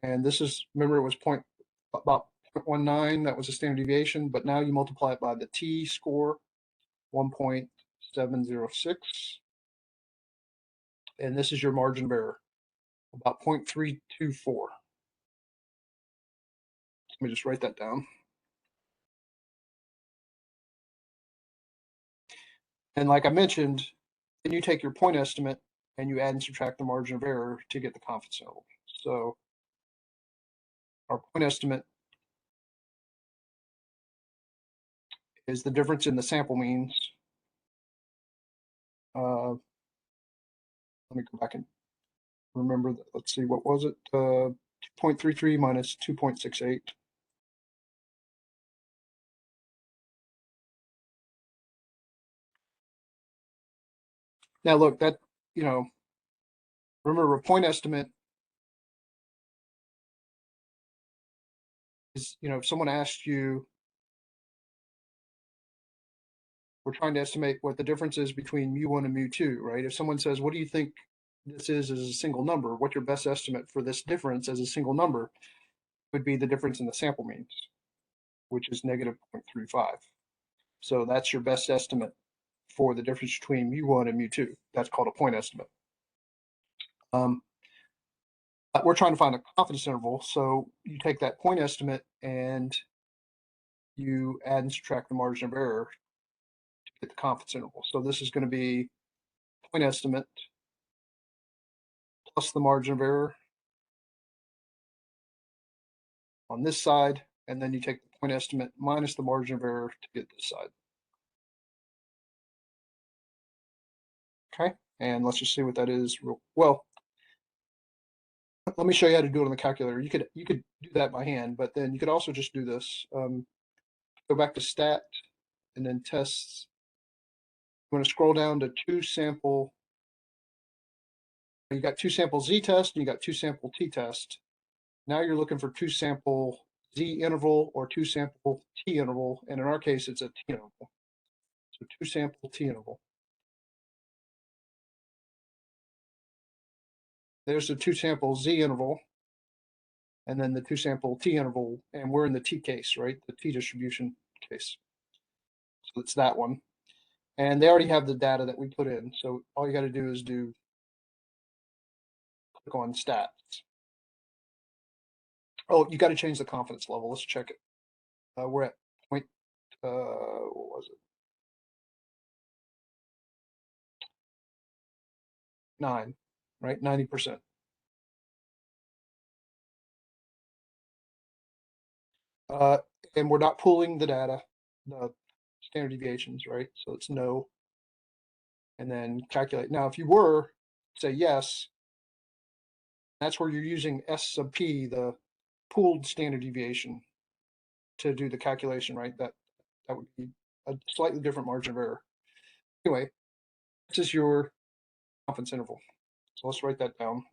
And this is, remember, it was about 0.19. That was a standard deviation, but now you multiply it by the t-score, 1.706. And this is your margin of error, about 0.324. Let me just write that down. And like I mentioned, then you take your point estimate and you add and subtract the margin of error to get the confidence interval. So our point estimate is the difference in the sample means. Let me go back and remember that. Let's see, what was it? 2.33 minus 2.68. Now look, that, remember a point estimate is, if someone asked you, we're trying to estimate what the difference is between mu1 and mu2, right? If someone says, what do you think this is as a single number? What's your best estimate for this difference as a single number? Would be the difference in the sample means, which is negative 0.35. So that's your best estimate for the difference between mu1 and mu2. That's called a point estimate. We're trying to find a confidence interval. So you take that point estimate and you add and subtract the margin of error to get the confidence interval. So this is going to be point estimate plus the margin of error on this side, and then you take the point estimate minus the margin of error to get this side. Okay, and let's just see what that is. Well, let me show you how to do it on the calculator. You could do that by hand, but then you could also just do this. Go back to stat and then tests. You want to scroll down to two sample. You got two sample z-test and you got two sample t-test. Now you're looking for two sample z interval or two sample t interval, and in our case it's a t interval. So two sample t interval. There's the two sample z interval, and then the two sample t interval, and we're in the t case, right? The t distribution case. So it's that one. And they already have the data that we put in. So all you got to do is click on stats. Oh, you got to change the confidence level. Let's check it. We're at point, what was it? 9. right? 90%. And we're not pooling the data, the standard deviations, right? So it's no, and then calculate. Now, if you were, say yes, that's where you're using S sub p, the pooled standard deviation, to do the calculation, right? That would be a slightly different margin of error. Anyway, this is your confidence interval. So let's write that down.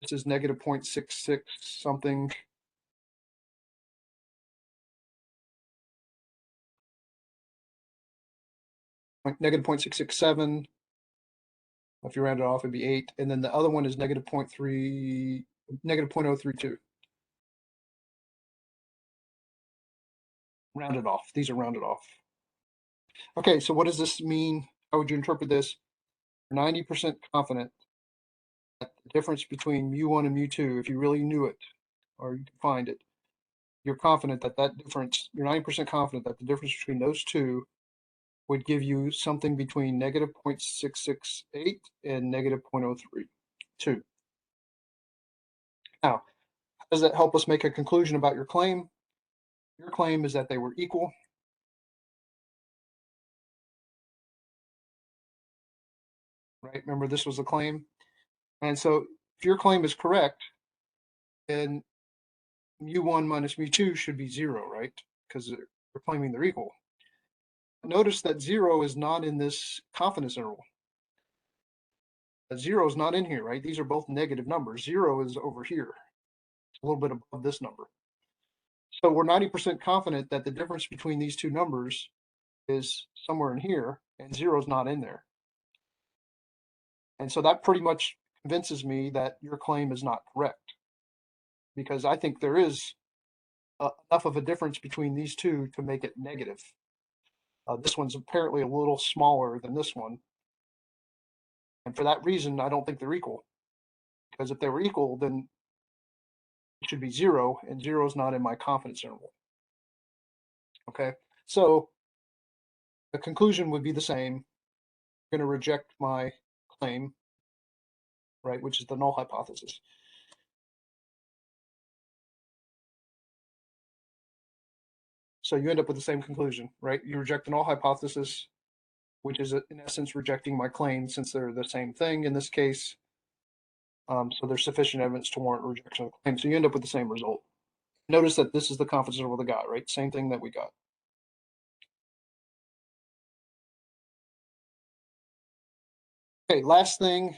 This is negative 0.66 something. Negative 0.667. If you round it off, it'd be 8. And then the other one is negative 0.3, negative 0.032. Rounded off. These are rounded off. Okay, so what does this mean? How would you interpret this? 90% confident that the difference between mu1 and mu2, if you really knew it, or you could find it, you're confident that that difference, you're 90% confident that the difference between those two would give you something between negative 0.668 and negative 0.032. Now, how does that help us make a conclusion about your claim? Your claim is that they were equal. Right? Remember, this was the claim. And so if your claim is correct, then mu1 minus mu2 should be 0, right? Because we're claiming they're equal. Notice that 0 is not in this confidence interval. 0 is not in here, right? These are both negative numbers. 0 is over here, a little bit above this number. So we're 90% confident that the difference between these two numbers is somewhere in here, and 0 is not in there. And so that pretty much convinces me that your claim is not correct, because I think there is enough of a difference between these two to make it negative. This one's apparently a little smaller than this one. And for that reason, I don't think they're equal. Because if they were equal, then it should be 0, and 0 is not in my confidence interval. Okay, so the conclusion would be the same. I'm going to reject my claim, right, which is the null hypothesis. So you end up with the same conclusion, right? You reject the null hypothesis, which is in essence rejecting my claim, since they're the same thing in this case. So there's sufficient evidence to warrant rejection of the claim. So you end up with the same result. Notice that this is the confidence interval they got, right? Same thing that we got. Okay, last thing,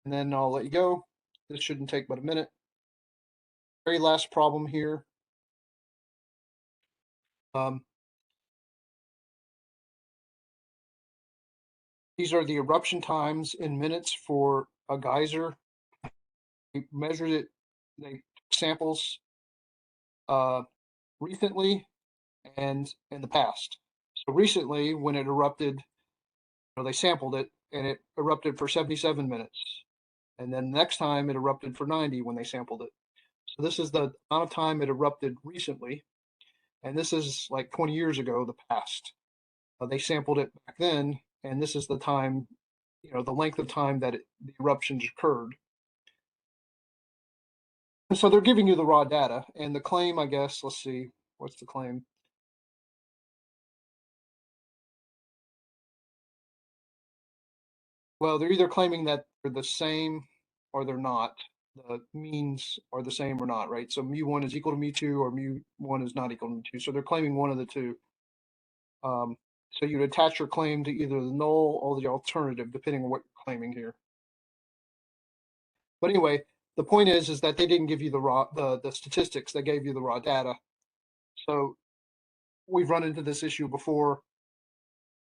and then I'll let you go. This shouldn't take but a minute. Very last problem here. These are the eruption times in minutes for a geyser. We measured it, they took samples recently and in the past. So recently, when it erupted, they sampled it and it erupted for 77 minutes. And then next time it erupted for 90 when they sampled it. So this is the amount of time it erupted recently. And this is like 20 years ago, the past. They sampled it back then, and this is the time, the length of time that the eruptions occurred. And so they're giving you the raw data, and the claim, I guess, let's see, what's the claim? Well, they're either claiming that they're the same or they're not. The means are the same or not, right? So mu1 is equal to mu2, or mu1 is not equal to mu2. So they're claiming one of the two. So you'd attach your claim to either the null or the alternative, depending on what you're claiming here. But anyway, the point is that they didn't give you the raw the statistics. They gave you the raw data. So we've run into this issue before.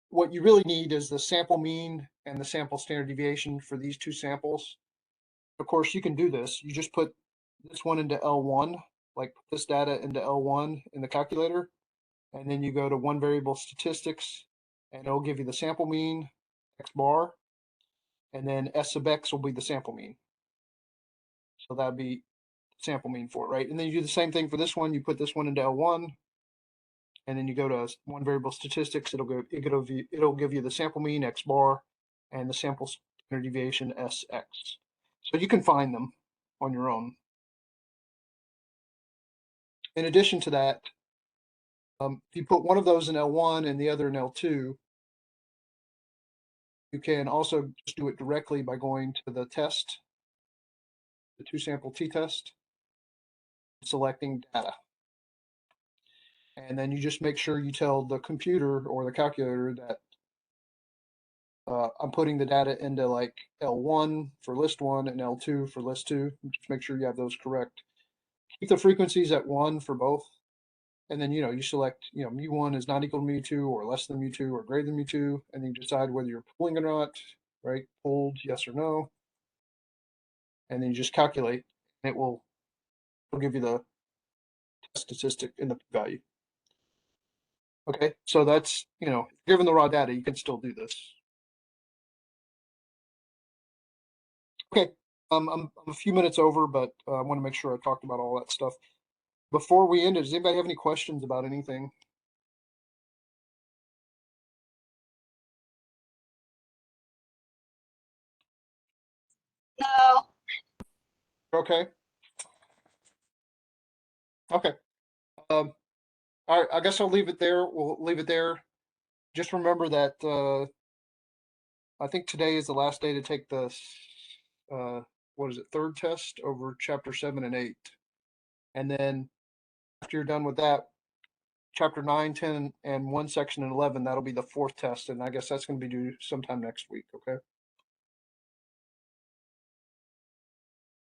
What you really need is the sample mean and the sample standard deviation for these two samples. Of course, you can do this. You just put this one into L1, like put this data into L1 in the calculator, and then you go to one variable statistics, and it'll give you the sample mean, X bar, and then S sub X will be the sample mean. So that'd be sample mean for it, right? And then you do the same thing for this one. You put this one into L1, and then you go to one variable statistics. It'll give you the sample mean X bar and the sample standard deviation SX. So you can find them on your own. In addition to that, if you put one of those in L1 and the other in L2, you can also just do it directly by going to the test, the two sample t-test, selecting data. And then you just make sure you tell the computer or the calculator that I'm putting the data into like L1 for list 1 and L2 for list 2. Just make sure you have those correct. Keep the frequencies at 1 for both. And then, you select, mu1 is not equal to mu2 or less than mu2 or greater than mu2. And then you decide whether you're pulling or not, right? Pulled, yes or no. And then you just calculate, and it'll give you the test statistic and the value. Okay, so that's, given the raw data, you can still do this. Okay, I'm a few minutes over, but I want to make sure I talked about all that stuff. Before we end it, does anybody have any questions about anything? No. Okay. Okay. All right, I guess I'll leave it there. We'll leave it there. Just remember that I think today is the last day to take the third test over chapter 7 and 8. And then after you're done with that, chapter 9, 10, and one section in 11, that'll be the fourth test. And I guess that's going to be due sometime next week. Okay.